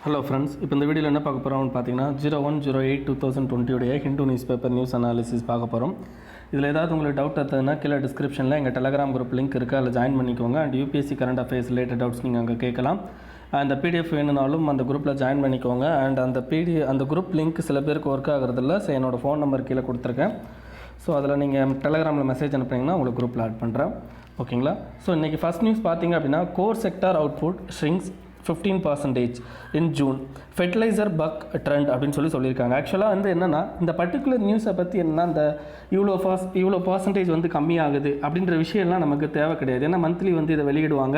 Hello friends, இப்போ இந்த வீடியோவில் என்ன பார்க்க போகிறோம்னு பார்த்தீங்கன்னா 01/08/2020 Hindu news paper news analysis பார்க்க போகிறோம். இதில் ஏதாவது உங்களுக்கு டவுட் இருந்ததுன்னா கீழே டிஸ்கிரிப்ஷனில் எங்கள் டெலகிராம் குரூப் லிங்க் இருக்குது, அதில் ஜாயின் பண்ணிக்கோங்க. And UPSC current affairs related doubts நீங்கள் அங்கே கேட்கலாம். அந்த பிடிஎஃப் வேணுனாலும் அந்த குரூப்பில் ஜாயின் பண்ணிக்கோங்க. அண்ட் அந்த குரூப் லிங்க் சில பேருக்கு ஒர்க் ஆகிறதில்ல. ஸோ என்னோடய ஃபோன் நம்பர் கீழே கொடுத்துருக்கேன். ஸோ அதில் நீங்கள் டெலகிராமில் மெசேஜ் அனுப்புனீங்கன்னா உங்களுக்கு குரூப்பில் ஆட் பண்ணுறேன். ஓகேங்களா? ஸோ இன்றைக்கி ஃபஸ்ட் நியூஸ் பார்த்தீங்க அப்படின்னா core sector output shrinks 15% in June, fertiliser buck trend அப்படின்னு சொல்லியிருக்காங்க. ஆக்சுவலாக வந்து என்னென்னா இந்த பர்டிகுலர் நியூஸை பற்றி என்னன்னா இந்த இவ்வளோ பர்சன்டேஜ் வந்து கம்மியாகுது அப்படின்ற விஷயம்லாம் நமக்கு தேவை கிடையாது. ஏன்னா மந்த்லி வந்து இதை வெளியிடுவாங்க.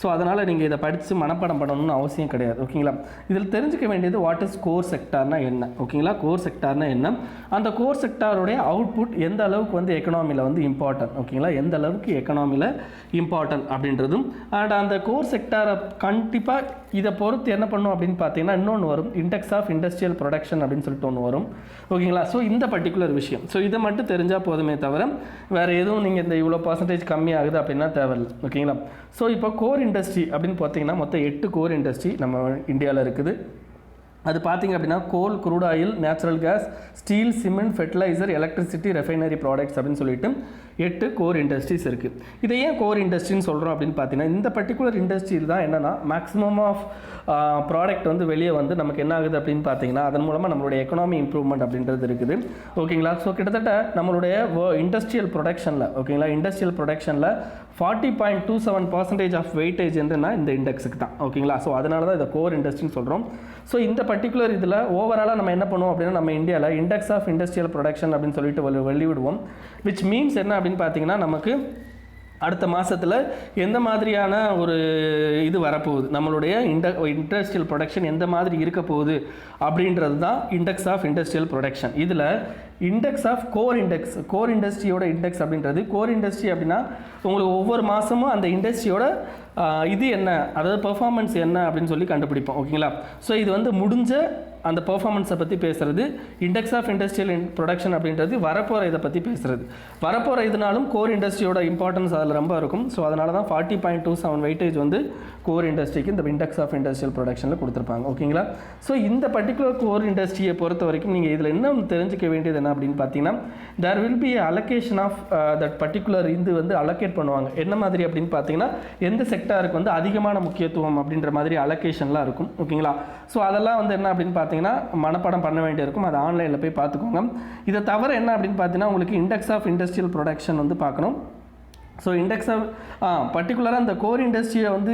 ஸோ அதனால் நீங்கள் இதை படித்து மனப்பாடம் பண்ணணும்னு அவசியம் கிடையாது. ஓகேங்களா? இதில் தெரிஞ்சுக்க வேண்டியது வாட் இஸ் கோர் செக்டார்னா என்ன. ஓகேங்களா? கோர் செக்டார்னா என்ன, அந்த கோர் செக்டாருடைய அவுட்புட் எந்த அளவுக்கு வந்து எக்கனாமியில் வந்து இம்பார்ட்டன்ட். ஓகேங்களா? எந்த அளவுக்கு எக்கனாமியில் இம்பார்ட்டன்ட் அப்படின்றதும். அண்ட் அந்த கோர் செக்டாரை கண்டிப்பாக இதை பொறுத்து என்ன பண்ணும் அப்படின்னு பார்த்தீங்கன்னா இன்னொன்று வரும், இண்டெக்ஸ் ஆஃப் இண்டஸ்ட்ரியல் ப்ரொடக்ஷன் அப்படின்னு சொல்லிட்டு ஒன்று வரும். ஓகேங்களா? ஸோ இந்த பர்டிகுலர் விஷயம், ஸோ இதை மட்டும் தெரிஞ்சால் போதுமே தவிர வேறு எதுவும் நீங்கள் இந்த இவ்வளோ பர்சன்டேஜ் கம்மியாகுது அப்படின்னா தேவையில்லை. ஓகேங்களா? ஸோ இப்போ கோர் இண்டஸ்ட்ரி அப்படின்னு பார்த்தீங்கன்னா மொத்தம் 8 கோர் இண்டஸ்ட்ரி நம்ம இந்தியாவில் இருக்குது. அது பார்த்திங்க அப்படின்னா coal, crude oil, natural gas, steel, cement, fertiliser, electricity, refinery products அப்படின்னு சொல்லிட்டு 8 கோர் இண்டஸ்ட்ரீஸ் இருக்குது. இதை ஏன் கோர் இண்டஸ்ட்ரின்னு சொல்கிறோம் அப்படின்னு பார்த்தீங்கன்னா இந்த பர்டிகுலர் இண்டஸ்ட்ரியில் தான் என்னென்னா மேக்ஸிமம் ஆஃப் ப்ராடக்ட் வந்து வெளியே வந்து நமக்கு என்ன ஆகுது அப்படின்னு பார்த்தீங்கன்னா அதன் மூலமாக நம்மளுடைய எக்கனாமி இம்ப்ரூவ்மெண்ட் அப்படின்றது இருக்குது. ஓகேங்களா? ஸோ கிட்டத்தட்ட நம்மளுடைய இண்டஸ்ட்ரியல் ப்ரொடக்ஷனில், ஓகேங்களா, இண்டஸ்ட்ரியல் ப்ரொடக்ஷனில் 40.27% ஆஃப் வெயிட்டேஜ் என்னன்னா இந்த இண்டெக்ஸுக்கு தான். ஓகேங்களா? ஸோ அதனால தான் இதை கோர் இண்டஸ்ட்ரின்னு சொல்கிறோம். ஸோ இந்த பர்டிகுலர் இதில் ஓவராலாக நம்ம என்ன பண்ணுவோம் அப்படின்னா நம்ம இந்தியாவில் இண்டெக்ஸ் ஆஃப் இண்டஸ்ட்ரியல் ப்ரொடக்ஷன் அப்படின்னு சொல்லிட்டு வெளியிடுவோம். விச் மீன்ஸ் என்ன அப்படின்னு பார்த்தீங்கன்னா நமக்கு அடுத்த மாதத்தில் எந்த மாதிரியான ஒரு இது வரப்போகுது, நம்மளுடைய இண்டஸ்ட்ரியல் ப்ரொடக்ஷன் எந்த மாதிரி இருக்க போகுது அப்படின்றது தான் இண்டெக்ஸ் ஆஃப் இண்டஸ்ட்ரியல் ப்ரொடக்ஷன். இதில் இண்டெக்ஸ் ஆஃப் கோர் இண்டஸ்ட்ரியோட இண்டெக்ஸ் அப்படின்றது, கோர் இண்டஸ்ட்ரி அப்படின்னா உங்களுக்கு ஒவ்வொரு மாதமும் அந்த இண்டஸ்ட்ரியோட இது என்ன, அதாவது பெர்ஃபார்மன்ஸ் என்ன அப்படின்னு சொல்லி கண்டுபிடிப்போம். ஓகேங்களா? ஸோ இது வந்து முடிஞ்ச அந்த பெர்ஃபார்மன்ஸை பற்றி பேசுகிறது. இண்டெக்ஸ் ஆஃப் இண்டஸ்ட்ரியல் ப்ரொடக்ஷன் அப்படின்றது வரப்போகிற இதை பற்றி பேசுகிறது. வரப்போகிற இதனாலும் கோர் இண்டஸ்ட்ரியோட இம்பார்ட்டன்ஸ் அதில் ரொம்ப இருக்கும். ஸோ அதனால தான் 40.27 வெயிட்டேஜ் வந்து கோர் இண்டஸ்ட்ரிக்கு இந்த இண்டெக்ஸ் ஆஃப் இண்டஸ்ட்ரியல் ப்ரொடக்ஷனில் கொடுத்துருப்பாங்க. ஓகேங்களா? ஸோ இந்த பர்டிகுலர் கோர் இண்டஸ்ட்ரியை பொறுத்த வரைக்கும் நீங்கள் இதில் இன்னும் தெரிஞ்சிக்க வேண்டியது என்ன அப்படின்னு பார்த்தீங்கன்னா there will be allocation of that particular இது வந்து அலோகேட் பண்ணுவாங்க. என்ன மாதிரி அப்படின்னு பார்த்தீங்கன்னா எந்த செக்டாருக்கு வந்து அதிகமான முக்கியத்துவம் அப்படின்ற மாதிரி அலோகேஷன்லாம் இருக்கும். ஓகேங்களா? ஸோ அதெல்லாம் வந்து என்ன அப்படின்னு பார்த்தீங்கன்னா மனப்பாடம் பண்ண வேண்டியிருக்கும். அது ஆன்லைனில் போய் பார்த்துக்கோங்க. இதை தவிர என்ன அப்படின்னு பார்த்தீங்கன்னா உங்களுக்கு இண்டெக்ஸ் ஆஃப் இண்டஸ்ட்ரியல் ப்ரொடக்ஷன் வந்து பார்க்கணும். ஸோ இண்டெக்ஸை பர்டிகுலராக இந்த கோர் இண்டஸ்ட்ரியை வந்து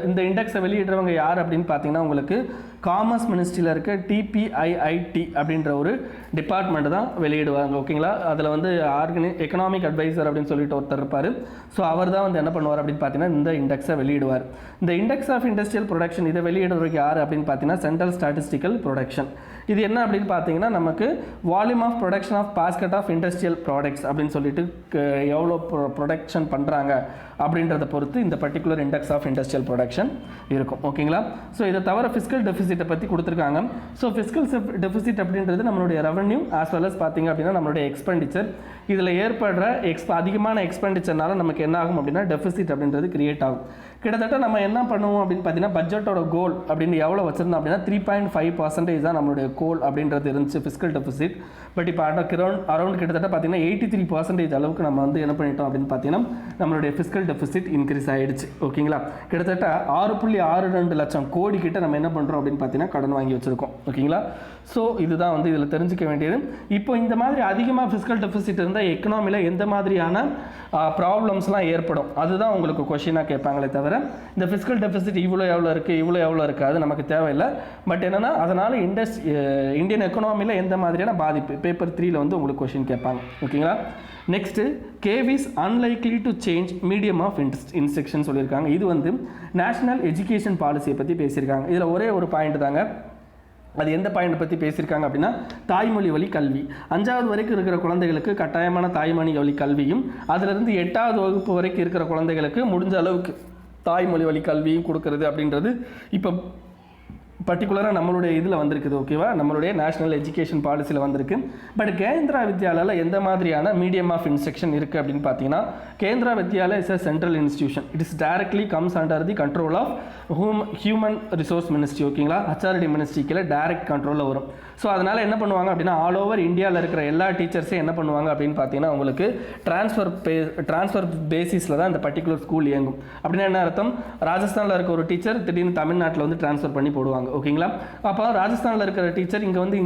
இந்த இண்டெக்ஸை வெளியிடுறவங்க யார் அப்படின்னு பார்த்தீங்கன்னா உங்களுக்கு காமர்ஸ் மினிஸ்ட்ரியில் இருக்க TPIIT அப்படின்ற ஒரு டிபார்ட்மெண்ட் தான் வெளியிடுவாங்க. ஓகேங்களா? அதில் வந்து எக்கனாமிக் அட்வைசர் அப்படின்னு சொல்லிட்டு ஒருத்தர் இருப்பார். ஸோ அவர் தான் வந்து என்ன பண்ணுவார் அப்படின்னு பார்த்தீங்கன்னா இந்த இண்டெக்ஸை வெளியிடுவார். இந்த இண்டெக்ஸ் ஆஃப் இண்டஸ்ட்ரியல் ப்ரொடக்ஷன் இதை வெளியிடுறதுக்கு யார் அப்படின்னு பார்த்தீங்கன்னா சென்ட்ரல் ஸ்டாட்டிஸ்டிக்கல் ப்ரொடக்ஷன். இது என்ன அப்படின்னு பார்த்தீங்கன்னா நமக்கு volume of production of basket of industrial products அப்படின்னு சொல்லிட்டு எவ்வளோ ப்ரொடக்ஷன் பண்ணுறாங்க அப்படின்றத பொறுத்து இந்த particular index of industrial production இருக்கும். ஓகேங்களா? ஸோ இதை தவிர ஃபிஸ்கல் டெஃபிசிட்டை பற்றி கொடுத்துருக்காங்க. ஸோ ஃபிஸ்கல் டெஃபிசிட் அப்படின்றது நம்மளுடைய ரெவன்யூ ஆஸ் வெல் அஸ் பார்த்தீங்க அப்படின்னா நம்மளுடைய எக்ஸ்பெண்டிச்சர். இதில் ஏற்படுற அதிகமான எக்ஸ்பெண்டிச்சர்னால நமக்கு என்ன ஆகும் அப்படின்னா டெஃபிசிட் அப்படின்றது கிரியேட் ஆகும். கிட்டத்தட்ட நம்ம என்ன பண்ணுவோம் அப்படின்னு பார்த்தீங்கன்னா பட்ஜெட்டோட கோல் அப்படின்னு எவ்வளோ வச்சுருந்தோம் அப்படின்னா 3.5% தான் நம்மளுடைய கோல் அப்படின்றது இருந்துச்சு ஃபிஸ்கல் டெஃபிசிட். பட் இப்போ அரௌண்ட் கிட்டத்தட்ட பார்த்தீங்கன்னா 83% அளவுக்கு நம்ம வந்து என்ன பண்ணிட்டோம் அப்படின்னு பார்த்தீங்கன்னா நம்மளுடைய ஃபிஸ்கல் டெஃபிசிட் இன்க்ரீஸ் ஆகிடுச்சு. ஓகேங்களா? கிட்டத்தட்ட 6.62 லட்சம் கோடி கிட்ட நம்ம என்ன பண்ணுறோம் அப்படின்னு பார்த்தீங்கன்னா கடன் வாங்கி வச்சுருக்கோம். ஓகேங்களா? ஸோ இதுதான் வந்து இதில் தெரிஞ்சிக்க வேண்டியது. இப்போ இந்த மாதிரி அதிகமாக ஃபிஸ்கல் டெஃபிசிட் இருந்தால் எக்கனாமியில் எந்த மாதிரியான ப்ராப்ளம்ஸ்லாம் ஏற்படும் அதுதான் உங்களுக்கு கொஷினாக கேட்பாங்களே தவிர இந்த ஃபிஸ்கல் டெஃபிசிட் இவ்வளோ எவ்வளோ இருக்குது அது நமக்கு தேவையில்லை. பட் என்னென்னா அதனால் இந்தியன் எக்கனாமியில் எந்த மாதிரியான பாதிப்பு பேப்பர் 3ல் வந்து உங்களுக்கு கொஷின் கேட்பாங்க. ஓகேங்களா? Next KVs unlikely to change medium of instruction சொல்லியிருக்காங்க. இது வந்து நேஷனல் எஜுகேஷன் பாலிசியை பற்றி பேசியிருக்காங்க. இதில் ஒரே ஒரு பாயிண்ட் தாங்க. அது எந்த பாயிண்ட் பற்றி பேசியிருக்காங்க அப்படின்னா தாய்மொழி வழி கல்வி. 5வது வரைக்கும் இருக்கிற குழந்தைகளுக்கு கட்டாயமான தாய்மொழி வழி கல்வியும் அதிலிருந்து 8வது வகுப்பு வரைக்கும் இருக்கிற குழந்தைகளுக்கு முடிஞ்ச அளவுக்கு தாய்மொழி வழி கல்வியும் கொடுக்கறது அப்படின்றது இப்போ பர்டிகுலராக நம்மளுடைய இதில் வந்திருக்குது. ஓகேவா, நம்மளுடைய நேஷனல் எஜுகேஷன் பாலிசியில் வந்திருக்கு. பட் கேந்திரா வித்யாலயில் எந்த மாதிரியான மீடியம் ஆஃப் இன்ஸ்ட்ரக்ஷன் இருக்குது அப்படின்னு பார்த்தீங்கன்னா, Kendriya Vidyalaya is a central institution. It is directly comes under the control of human resource ministry. ஓகேங்களா, ஹச்ஆர்டி மினிஸ்ட்ரிக்கில் டைரக்ட் கண்ட்ரோலில் வரும். ஸோ அதனால் என்ன பண்ணுவாங்க அப்படின்னா, ஆல் ஓவர் இந்தியாவில் இருக்கிற எல்லா டீச்சர்ஸையும் என்ன பண்ணுவாங்க அப்படின்னு பார்த்தீங்கன்னா, உங்களுக்கு ட்ரான்ஸ்ஃபர் பேசிஸில் தான் இந்த பர்டிகுலர் ஸ்கூல் இயங்கும். அப்படின்னா என்ன அர்த்தம், ராஜஸ்தானில் இருக்க ஒரு டீச்சர் திடீர்னு தமிழ்நாட்டில் வந்து ட்ரான்ஸ்ஃபர் பண்ணி போடுவாங்க. ஓகேங்களா, அப்போ ராஜஸ்தானில் இருக்கிற டீச்சர் இங்கே வந்து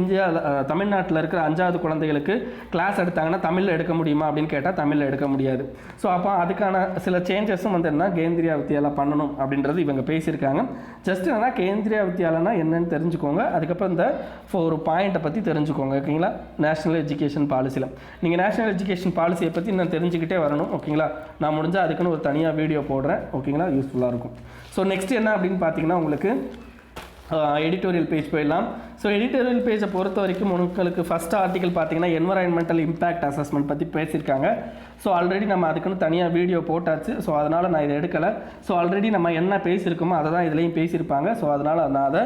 தமிழ்நாட்டில் இருக்கிற 5வது குழந்தைகளுக்கு கிளாஸ் எடுத்தாங்கன்னா தமிழில் எடுக்க முடியுமா அப்படின்னு கேட்டால் தமிழில் எடுக்க முடியாது. ஸோ அப்போ அதுக்கான சில சேஞ்சஸும் வந்து என்ன கேந்திரியா வித்யாலயா பண்ணணும் அப்படின்றது இவங்க பேசியிருக்காங்க. ஜஸ்ட் என்னன்னா கேந்திரியா வித்யாலயனா என்னன்னு தெரிஞ்சுக்கோங்க. அதுக்கப்புறம் இந்த ஒரு பாயிண்ட்டை பற்றி தெரிஞ்சுக்கோங்க. ஓகேங்களா, நேஷனல் எஜுகேஷன் பாலிசியில் நீங்கள் நேஷனல் எஜுகேஷன் பாலிசியை பற்றி நான் தெரிஞ்சுக்கிட்டே வரணும். ஓகேங்களா, நான் முடிஞ்சால் அதுக்குன்னு ஒரு தனியாக வீடியோ போடுறேன். ஓகேங்களா, யூஸ்ஃபுல்லாக இருக்கும். ஸோ நெக்ஸ்ட் என்ன அப்படின்னு பார்த்தீங்கன்னா, உங்களுக்கு எடிட்டோரியல் பேஜ் போயிடலாம். ஸோ எடிட்டோரியல் பேஜை பொறுத்த வரைக்கும் உங்களுக்கு ஃபஸ்ட் ஆர்டிக்கல் பார்த்தீங்கன்னா என்வரான்மெண்டல் இம்பேக்ட் அசஸ்மெண்ட் பற்றி பேசியிருக்காங்க. ஸோ ஆல்ரெடி நம்ம அதுக்குன்னு தனியாக வீடியோ போட்டாச்சு. ஸோ அதனால் நான் இதை எடுக்கலை. ஸோ ஆல்ரெடி நம்ம என்ன பேசியிருக்கோமோ அதை தான் இதுலேயும் பேசியிருப்பாங்க. ஸோ அதனால் நான் அதை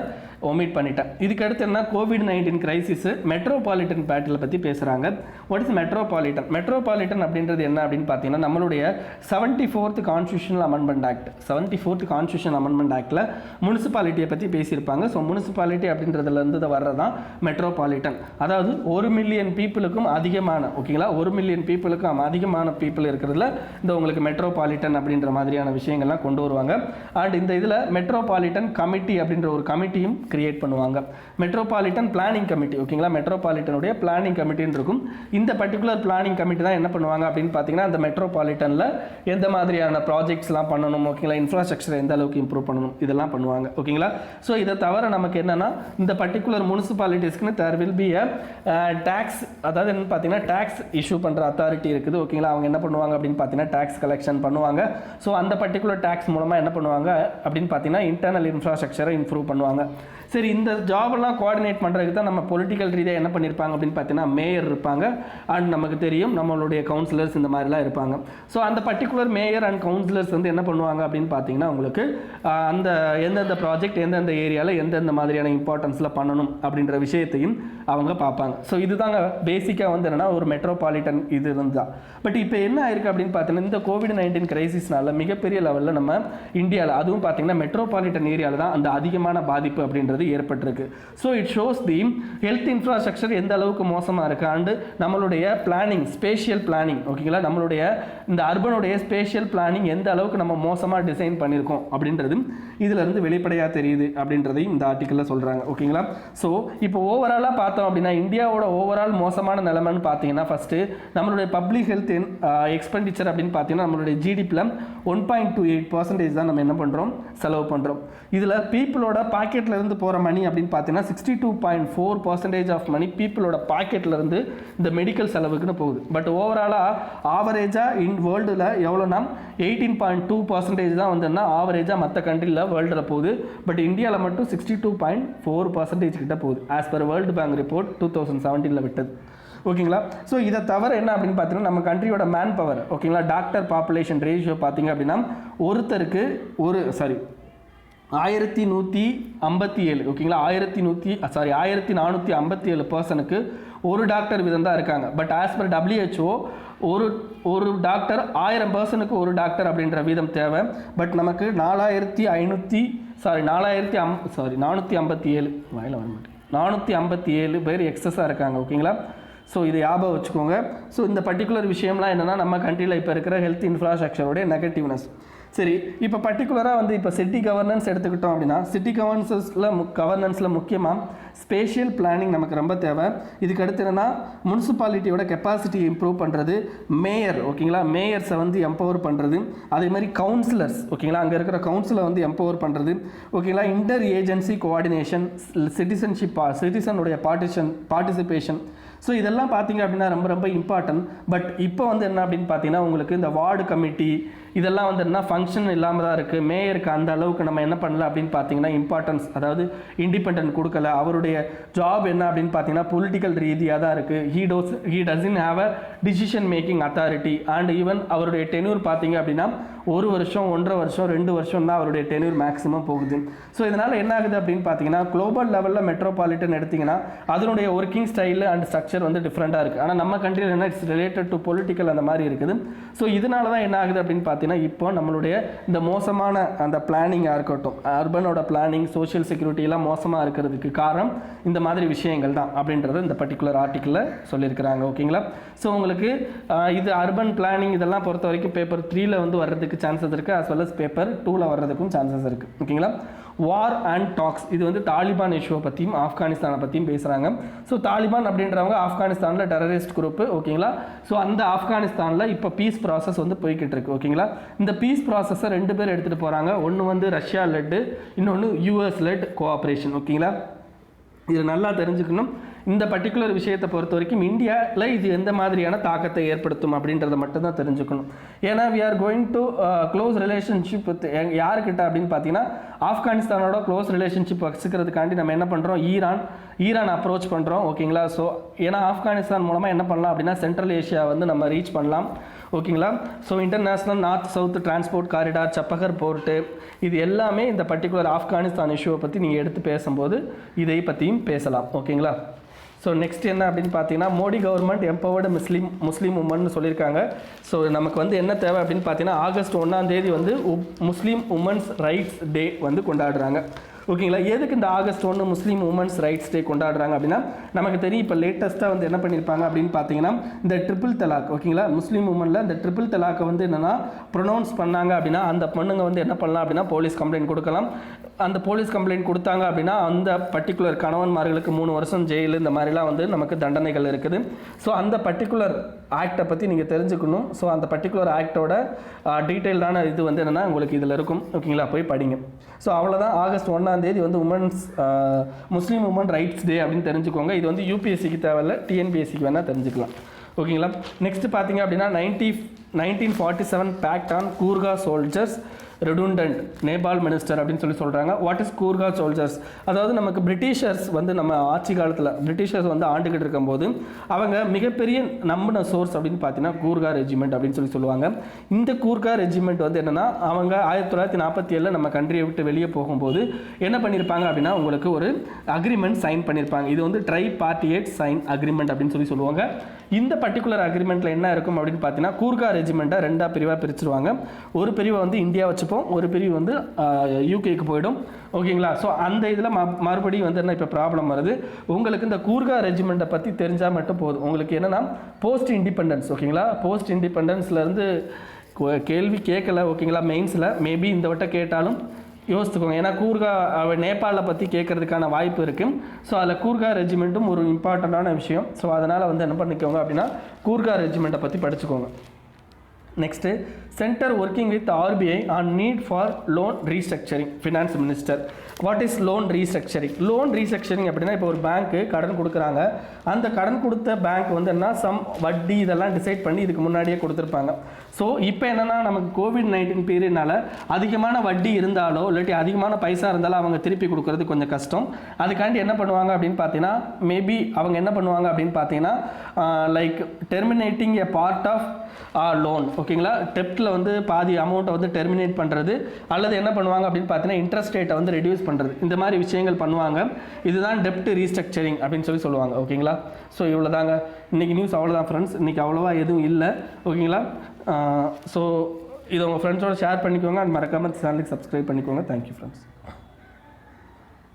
ஒமிட் பண்ணிட்டேன். இதுக்கடுத்து என்ன, COVID-19 கிரைசிஸ் மெட்ரோபாலிட்டன் பேட்டில் பற்றி பேசுகிறாங்க. What is metropolitan? மெட்ரோபாலிட்டன் அப்படின்றது என்ன அப்படின்னு பார்த்தீங்கன்னா, நம்மளுடைய 74th constitutional amendment act 74th constitution amendment ஆக்டில் முனிசிபாலிட்டியை பற்றி பேசியிருப்பாங்க. ஸோ முனிசிபாலிட்டி அப்படின்றதுலேருந்து வர்றது தான் மெட்ரோபாலிட்டன். அதாவது 1 மில்லியன் பீப்புளுக்கும் அதிகமான, ஓகேங்களா, 1 மில்லியன் பீப்புளுக்கும் அதிகமான பீப்புள் இருக்கிறதுல இந்த உங்களுக்கு மெட்ரோபாலிட்டன் அப்படின்ற மாதிரியான விஷயங்கள்லாம் கொண்டு வருவாங்க. அண்ட் இந்த இதில் மெட்ரோபாலிட்டன் கமிட்டி அப்படின்ற ஒரு கமிட்டியும் கிரியேட் பண்ணுவாங்க. Metropolitan planning committee. ஓகேங்களா, மெட்ரோபாலிட்டனுடைய பிளானிங் கமிட்டின்னு இருக்கும். இந்த பர்டிகுலர் பிளானிங் கமிட்டி தான் என்ன பண்ணுவாங்க அப்படின்னு பார்த்தீங்கன்னா, அந்த மெட்ரோபாலிட்டனில் எந்த மாதிரியான ப்ராஜெக்ட்ஸ்லாம் பண்ணணும், ஓகேங்களா, இன்ஃப்ராஸ்ட்ரக்சர் எந்த அளவுக்கு இம்ப்ரூவ் பண்ணணும், இதெல்லாம் பண்ணுவாங்க. ஓகேங்களா, ஸோ இதை தவிர நமக்கு என்னன்னா, இந்த பர்டிகுலர் முனிசிபாலிட்டிஸ்க்குன்னு தேர் வில் பி டேக்ஸ், அதாவது என்ன பார்த்தீங்கன்னா டேக்ஸ் இஷ்யூ பண்ணுற அத்தாரிட்டி இருக்குது. ஓகேங்களா, அவங்க என்ன பண்ணுவாங்க அப்படின்னு பார்த்தீங்கன்னா டேக்ஸ் கலெக்ஷன் பண்ணுவாங்க. ஸோ அந்த பர்டிகுலர் டேக்ஸ் மூலமாக என்ன பண்ணுவாங்க அப்படின்னு பார்த்தீங்கன்னா இன்டர்னல் இன்ஃப்ராஸ்ட்ரக்சரை இம்ப்ரூவ் பண்ணுவாங்க. சரி, இந்த ஜாபெல்லாம் கோஆர்டினேட் பண்ணுறதுக்கு தான் நம்ம பொலிட்டிக்கல் ரீதியாக என்ன பண்ணியிருப்பாங்க அப்படின்னு பார்த்தீங்கன்னா மேயர் இருப்பாங்க. அண்ட் நமக்கு தெரியும் நம்மளுடைய கவுன்சிலர்ஸ் இந்த மாதிரிலாம் இருப்பாங்க. ஸோ அந்த பர்டிகுலர் மேயர் அண்ட் கவுன்சிலர்ஸ் வந்து என்ன பண்ணுவாங்க அப்படின்னு பார்த்தீங்கன்னா, உங்களுக்கு அந்த எந்தெந்த ப்ராஜெக்ட் எந்தெந்த ஏரியாவில் எந்தெந்த மாதிரியான இம்பார்ட்டன்ஸில் பண்ணணும் அப்படின்ற விஷயத்தையும் அவங்க பார்ப்பாங்க. ஸோ இதுதாங்க பேசிக்காக வந்து என்னென்னா ஒரு மெட்ரோபாலிட்டன் இது இருந்தால். பட் இப்போ என்ன ஆயிருக்கு அப்படின்னு பார்த்தீங்கன்னா, இந்த COVID-19 கிரைசிஸ்னால மிகப்பெரிய லெவலில் நம்ம இந்தியாவில் அதுவும் பார்த்தீங்கன்னா மெட்ரோபாலிட்டன் ஏரியாவில் தான் அந்த அதிகமான பாதிப்பு அப்படின்றது ஏற்பட்டிருக்கு. So it shows the health infrastructure எந்த அளவுக்கு மோசமாக இருக்குது. அண்டு நம்மளுடைய பிளானிங், ஸ்பேஷியல் பிளானிங், ஓகேங்களா, நம்மளுடைய இந்த அர்பனுடைய ஸ்பேஷியல் பிளானிங் எந்த அளவுக்கு நம்ம மோசமாக டிசைன் பண்ணியிருக்கோம் அப்படின்றது இதிலிருந்து வெளிப்படையாக தெரியுது அப்படின்றதையும் இந்த ஆர்டிக்கலில் சொல்கிறாங்க. ஓகேங்களா, ஸோ இப்போ ஓவராலாக பார்த்தோம் அப்படின்னா இந்தியாவோட ஓவரால் மோசமான நிலைமைன்னு பார்த்தீங்கன்னா, ஃபஸ்ட்டு நம்மளுடைய பப்ளிக் ஹெல்த் எக்ஸ்பெண்டிச்சர் அப்படின்னு பார்த்தீங்கன்னா நம்மளுடைய ஜிடிபியில் 1.28% தான் நம்ம என்ன பண்ணுறோம், செலவு பண்ணுறோம். இதில் பீப்புளோட பாக்கெட்டில் இருந்து போகிற மணி அப்படின்னு பார்த்தீங்கன்னா 62.4% ஆஃப் மணி பீப்புளோட பாக்கெட்டில் இருந்து இந்த மெடிக்கல் செலவுக்குன்னு போகுது. பட் ஓவராலாக ஆவரேஜாக இன் வேர்ல்டில் எவ்வளோனா 18.2% தான் வந்துன்னா ஆவரேஜாக மற்ற கண்ட்ரியில் வேர்ல்டில் போகுது. பட் இந்தியாவில் மட்டும் 62.4% கிட்ட போகுது as per world bank report 2017 விட்டது. ஓகேங்களா, ஸோ இதை தவிர என்ன அப்படின்னு பார்த்தீங்கன்னா நம்ம கண்ட்ரியோட மேன் பவர், ஓகேங்களா, டாக்டர் பாப்புலேஷன் ரேஷியோ பார்த்தீங்க அப்படின்னா ஒருத்தருக்கு 1157, ஓகேங்களா, 1457 பர்சனுக்கு ஒரு டாக்டர் வீதம் தான் இருக்காங்க. பட் ஆஸ் பர் WHO ஒரு டாக்டர் 1000 பர்சனுக்கு ஒரு டாக்டர் அப்படின்ற வீதம் தேவை. பட் நமக்கு 457 பேர் எக்ஸஸாக இருக்காங்க. ஓகேங்களா, ஸோ இதை ஞாபகம் வச்சுக்கோங்க. ஸோ இந்த பர்டிகுலர் விஷயம்லாம் என்னென்னா நம்ம கண்ட்ரியில் இப்போ இருக்கிற ஹெல்த் இன்ஃப்ராஸ்ட்ரக்சருடைய நெகட்டிவ்னஸ். சரி, இப்போ பர்டிகுலராக வந்து இப்போ சிட்டி கவர்னன்ஸ் எடுத்துக்கிட்டோம் அப்படின்னா சிட்டி கவர்னன்ஸில் முக்கியமாக ஸ்பேஷியல் பிளானிங் நமக்கு ரொம்ப தேவை. இதுக்கு அடுத்து என்னென்னா முனிசிபாலிட்டியோட கெப்பாசிட்டி இம்ப்ரூவ் பண்ணுறது, மேயர், ஓகேங்களா, மேயர்ஸை வந்து எம்பவர் பண்ணுறது, அதே மாதிரி கவுன்சிலர்ஸ், ஓகேங்களா, அங்கே இருக்கிற கவுன்சிலை வந்து எம்பவர் பண்ணுறது, ஓகேங்களா, இன்டர் ஏஜென்சி கோஆர்டினேஷன், சிட்டிசனுடைய பார்ட்டிசிபேஷன். ஸோ இதெல்லாம் பார்த்தீங்க அப்படின்னா ரொம்ப ரொம்ப இம்பார்ட்டன்ட். பட் இப்போ வந்து என்ன அப்படின்னு பார்த்தீங்கன்னா உங்களுக்கு இந்த வார்டு கமிட்டி இதெல்லாம் வந்து என்ன ஃபங்க்ஷன் இல்லாமல் தான் இருக்குது. மேயருக்கு அந்த அளவுக்கு நம்ம என்ன பண்ணல அப்படின்னு பார்த்தீங்கன்னா இம்பார்ட்டன்ஸ், அதாவது இண்டிபெண்டன்ட் கொடுக்கல. அவருடைய ஜாப் என்ன அப்படின்னு பார்த்தீங்கன்னா பொலிட்டிக்கல் ரீதியாக தான் இருக்குது. He doesn't have a decision making authority. And even அவருடைய டென்யூர் பார்த்தீங்க அப்படின்னா 1 வருஷம் 1.5 வருஷம் 2 வருஷம் தான் அவருடைய டென்யூர் மேக்ஸிமம் போகுது. ஸோ இதனால் என்ன ஆகுது அப்படின்னு பார்த்தீங்கன்னா குளோபல் லெவலில் மெட்ரோபாலிட்டன் எடுத்திங்கன்னா அதனுடைய ஒர்க்கிங் ஸ்டைல் அண்ட் ஸ்ட்ரக்சர் வந்து டிஃப்ரெண்ட்டாக இருக்குது. ஆனால் நம்ம கண்ட்ரியில் என்ன இட்ஸ் ரிலேட்டட் டு பொலிட்டிக்கல் அந்த மாதிரி இருக்குது. ஸோ இதனால தான் என்ன ஆகுது அப்படின்னு பார்த்தீங்கன்னா இப்போ நம்மளுடைய இந்த மோசமான அந்த பிளானிங்காக இருக்கட்டும், அர்பனோட பிளானிங், சோஷியல் செக்யூரிட்டியெல்லாம் மோசமாக இருக்கிறதுக்கு காரணம் இந்த மாதிரி விஷயங்கள் தான் அப்படின்றத இந்த பர்டிகுலர் ஆர்டிக்கிளில் சொல்லியிருக்கிறாங்க. ஓகேங்களா? ஸோ உங்களுக்கு இது அர்பன் பிளானிங் இதெல்லாம் பொறுத்த வரைக்கும் பேப்பர் 3ல் வந்து வர்றதுக்கு சான்சஸ் இருக்குது, as well as பேப்பர் 2ல் வர்றதுக்கும் சான்சஸ் இருக்குது. ஓகேங்களா? வார் அண்ட் டாக்ஸ், இது வந்து தாலிபான் இஷ்யூவை பற்றியும் ஆப்கானிஸ்தானை பற்றியும் பேசுகிறாங்க. ஸோ தாலிபான் அப்படின்றவங்க ஆப்கானிஸ்தானில் டெரரிஸ்ட் குரூப்பு. ஓகேங்களா? ஸோ அந்த ஆப்கானிஸ்தானில் இப்போ பீஸ் ப்ராசஸ் வந்து போய்கிட்டு இருக்கு. ஓகேங்களா? இந்த பீஸ் ப்ராசஸை 2 பேர் எடுத்துகிட்டு போகிறாங்க. ஒன்று வந்து ரஷ்யா லெட்டு, இன்னொன்று US லெட் கோஆப்ரேஷன். ஓகேங்களா? இது நல்லா தெரிஞ்சுக்கணும். இந்த பர்டிகுலர் விஷயத்தை பொறுத்த வரைக்கும் இந்தியாவில் இது எந்த மாதிரியான தாக்கத்தை ஏற்படுத்தும் அப்படின்றத மட்டும்தான் தெரிஞ்சுக்கணும். ஏன்னா we are going to close relationship with யாருக்கிட்ட அப்படின்னு பார்த்தீங்கன்னா ஆப்கானிஸ்தானோட க்ளோஸ் ரிலேஷன்ஷிப் வச்சுக்கிறதுக்காண்டி நம்ம என்ன பண்ணுறோம், ஈரான் அப்ரோச் பண்ணுறோம். ஓகேங்களா? ஸோ ஏன்னா ஆப்கானிஸ்தான் மூலமாக என்ன பண்ணலாம் அப்படின்னா சென்ட்ரல் ஏஷியா வந்து நம்ம ரீச் பண்ணலாம். ஓகேங்களா? So international north south transport corridor, Chabahar port, இது எல்லாமே இந்த பர்டிகுலர் ஆப்கானிஸ்தான் இஷ்யூவை பற்றி நீங்கள் எடுத்து பேசும்போது இதை பற்றியும் பேசலாம். ஓகேங்களா? ஸோ நெக்ஸ்ட் என்ன அப்படின்னு பார்த்தீங்கன்னா மோடி கவர்மெண்ட் எம்பவர்டு முஸ்லீம் உமன் சொல்லியிருக்காங்க. ஸோ நமக்கு வந்து என்ன தேவை அப்படின்னு பார்த்தீங்கன்னா ஆகஸ்ட் 1ஆம் தேதி வந்து முஸ்லீம் உமன்ஸ் ரைட்ஸ் டே வந்து கொண்டாடுறாங்க. ஓகேங்களா? எதுக்கு இந்த ஆகஸ்ட் 1 முஸ்லீம் உமன்ஸ் ரைட்ஸ் டே கொண்டாடுறாங்க அப்படின்னா நமக்கு தெரியும் இப்போ லேட்டஸ்ட்டாக வந்து என்ன பண்ணியிருப்பாங்க அப்படின்னு பார்த்தீங்கன்னா இந்த ட்ரிபிள் தலாக். ஓகேங்களா? முஸ்லீம் உமனில் இந்த ட்ரிபிள் தலாக்கை வந்து என்னென்னா ப்ரொனவுன்ஸ் பண்ணாங்க அப்படின்னா அந்த பொண்ணுங்க வந்து என்ன பண்ணலாம் அப்படின்னா போலீஸ் கம்ப்ளைண்ட் கொடுக்கலாம். அந்த போலீஸ் கம்ப்ளைண்ட் கொடுத்தாங்க அப்படின்னா அந்த பர்டிகுலர் கணவன்மார்களுக்கு 3 வருஷம் ஜெயில் இந்த மாதிரிலாம் வந்து நமக்கு தண்டனைகள் இருக்குது. ஸோ அந்த பர்டிகுலர் ஆக்டை பற்றி நீங்கள் தெரிஞ்சுக்கணும். ஸோ அந்த பர்டிகுலர் ஆக்டோட டீட்டெயில்டான இது வந்து என்னென்னா உங்களுக்கு இதில் இருக்கும். ஓகேங்களா? போய் படிங்க. ஸோ அவ்வளோதான். ஆகஸ்ட் 1ஆம் தேதி வந்து முஸ்லீம் உமன் ரைட்ஸ் டே அப்படின்னு தெரிஞ்சுக்கோங்க. இது வந்து UPSCக்கு தேவையில்லை, TNPSCக்கு வேணால் தெரிஞ்சுக்கலாம். ஓகேங்களா? நெக்ஸ்ட் பார்த்தீங்க அப்படின்னா 1947 pact on Gurkha soldiers redundant Nepal minister அப்படின்னு சொல்கிறாங்க. What is Gurkha soldiers? அதாவது நமக்கு பிரிட்டிஷர்ஸ் வந்து நம்ம ஆட்சி காலத்தில் பிரிட்டிஷர்ஸ் வந்து ஆண்டுகிட்டு இருக்கும்போது அவங்க மிகப்பெரிய நம்பின சோர்ஸ் அப்படின்னு பார்த்தீங்கன்னா கூர்கா ரெஜிமெண்ட் அப்படின்னு சொல்லுவாங்க. இந்த கூர்கா ரெஜிமெண்ட் வந்து என்னென்னா அவங்க 1947 நம்ம கண்ட்ரியை விட்டு வெளியே போகும்போது என்ன பண்ணியிருப்பாங்க அப்படின்னா உங்களுக்கு ஒரு அக்ரிமெண்ட் சைன் பண்ணியிருப்பாங்க. இது வந்து ட்ரை பார்ட்டியேட் சைன் அக்ரிமெண்ட் அப்படின்னு சொல்லுவாங்க. இந்த பர்டிகுலர் அக்ரிமெண்ட்டில் என்ன இருக்கும் அப்படின்னு பார்த்தீங்கன்னா கூர்கா ரெஜிமெண்ட்டை 2 பிரிவாக பிரிச்சுருவாங்க. ஒரு பிரிவை வந்து இந்தியா வச்சுப்போம், ஒரு பிரிவு வந்து யூகேக்கு போயிடும். ஓகேங்களா? ஸோ அந்த இதில் மறுபடியும் வந்து என்ன இப்போ ப்ராப்ளம் வருது, உங்களுக்கு இந்த கூர்கா ரெஜிமெண்ட்டை பற்றி தெரிஞ்சால் மட்டும் போதும். உங்களுக்கு என்னென்னா போஸ்ட் இண்டிபெண்டன்ஸ். ஓகேங்களா? போஸ்ட் இண்டிபெண்டன்ஸ்லேருந்து கேள்வி கேட்கல. ஓகேங்களா? மெயின்ஸில் மேபி இந்த வட்டம் கேட்டாலும் யோசித்துக்கோங்க. ஏன்னா கூர்கா நேபாளில் பற்றி கேட்கறதுக்கான வாய்ப்பு இருக்குது. ஸோ அதில் கூர்கா ரெஜிமெண்ட்டும் ஒரு இம்பார்ட்டண்ட்டான விஷயம். ஸோ அதனால் வந்து என்ன பண்ணிக்கோங்க அப்படின்னா கூர்கா ரெஜிமெண்ட்டை பற்றி படிச்சுக்கோங்க. Next centre working with RBI on need for loan restructuring. Finance minister, what is loan restructuring? Loan restructuring அப்படின்னா இப்போ ஒரு பேங்க்கு கடன் கொடுக்குறாங்க. அந்த கடன் கொடுத்த பேங்க் வந்து என்ன சம் வட்டி இதெல்லாம் டிசைட் பண்ணி இதுக்கு முன்னாடியே கொடுத்துருப்பாங்க. ஸோ இப்போ என்னென்னா நமக்கு COVID-19 பீரியட்னால அதிகமான வட்டி இருந்தாலோ இல்லாட்டி அதிகமான பைசா இருந்தாலும் அவங்க திருப்பி கொடுக்குறது கொஞ்சம் கஷ்டம். அதுக்காண்டி என்ன பண்ணுவாங்க அப்படின்னு பார்த்தீங்கன்னா மேபி அவங்க என்ன பண்ணுவாங்க அப்படின்னு பார்த்தீங்கன்னா like terminating a part of loan. ஓகேங்களா? டெப்ட்டில் வந்து பாதி அமௌண்ட்டை வந்து டெர்மினேட் பண்ணுறது, அல்லது என்ன பண்ணுவாங்க அப்படின்னு பார்த்தீங்கன்னா இன்ட்ரெஸ்ட் ரேட்டை வந்து ரெடியூஸ் பண்ணுறது, இந்த மாதிரி விஷயங்கள் பண்ணுவாங்க. இதுதான் டெப்ட் ரீஸ்ட்ரக்சரிங் அப்படின்னு சொல்லுவாங்க. ஓகேங்களா? ஸோ இவ்வளோ தாங்க இன்றைக்கி நியூஸ். அவ்வளோதான் ஃப்ரெண்ட்ஸ், இன்றைக்கி அவ்வளோவா எதுவும் இல்லை. ஓகேங்களா? ஸோ இதை உங்கள் ஃப்ரெண்ட்ஸோட ஷேர் பண்ணிக்கோங்க. அண்ட் மறக்காமல் சேனலுக்கு சப்ஸ்கிரைப் பண்ணிக்கோங்க. Thank you friends.